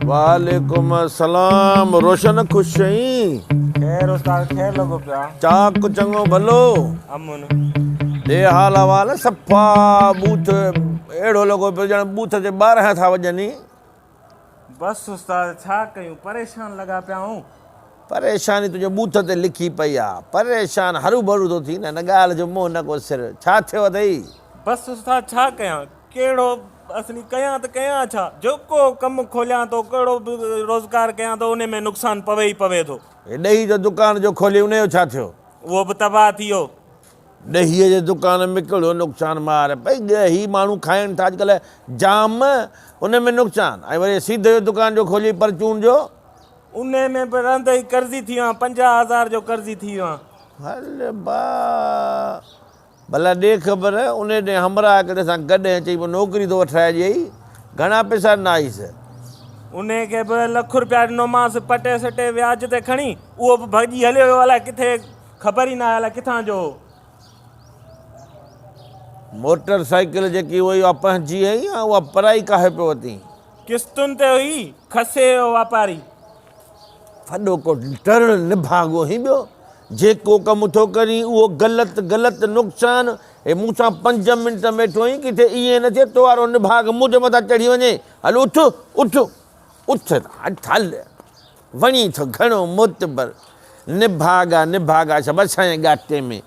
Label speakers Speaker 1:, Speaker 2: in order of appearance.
Speaker 1: वालेकुम अस्सलाम। रोशन खुश रही?
Speaker 2: खैर उस्ताद, खैर लगो पिया।
Speaker 1: चाक चंगो भलो?
Speaker 2: अमुन
Speaker 1: दे हाल हवाल सफ़ा बूथ अहिड़ो लॻो पियो ॼण बूथ ते 12 था वॼनि।
Speaker 2: बस उस्ताद, छा कयूं, परेशान लगा पिया हूं।
Speaker 1: परेशानी तुंहिंजे बूथ ते लिखी पई आहे। परेशान हरू भरू थो थी न ॻाल्हि जो मुंहुं न को सिर। छा थियो अथई?
Speaker 2: बस उस्ताद, छा कयां, कहिड़ो असली कयां त कयां छा। जेको कमु खोलियां थो, कहिड़ो बि रोज़गार कयां थो, उन में नुक़सानु पवे ई पवे थो।
Speaker 1: हे ॾही जो दुकान जो खोली उनजो छा थियो?
Speaker 2: उहो बि तबाह थी वियो।
Speaker 1: ॾहीअ जे दुकान में कहिड़ो नुक़सानु मार भई। ॾही माण्हू खाइनि था अॼुकल्ह जाम, उन में नुक़सानु। ऐं वरी सीधे जो दुकान जो खोली परचून जो,
Speaker 2: उन में बि रंध ई कर्ज़ी थी वियो आहे। 50,000 जो कर्ज़ी थी वियो आहे।
Speaker 1: हल बा भला ॾे ख़बर। उन ॾे हमरा हिकिड़े सां गॾु चई पियो नौकिरी थो वठाइजे ई। घणा पैसा ॾिनाईसि?
Speaker 2: उन खे बि ₹1 ॾिनोमांसि पटे सटे व्याज ते खणी। उहो बि भॼी हलियो वियो, अलाए किथे, ख़बर ई न आहे अलाए किथां जो।
Speaker 1: मोटर साइकिल जेकी हुई उहा पंहिंजी आई या उहा पराई काहे पियो वती?
Speaker 2: किस्तुनि ते हुई, खसे वियो वापारी।
Speaker 1: वॾो को टरण निभागो ई ॿियो। जेको कमु थो करी उहो ग़लति ग़लति नुक़सानु। हे मूंसां 5 मिंट वेठो ई किथे ईअं न थिए तो वारो निभाग मुंहिंजे मथां चढ़ी वञे। हल उथ उथ उथ हल। वणी थो घणो मोतबर। निभागा निभागा सभु असांजे गाटे में।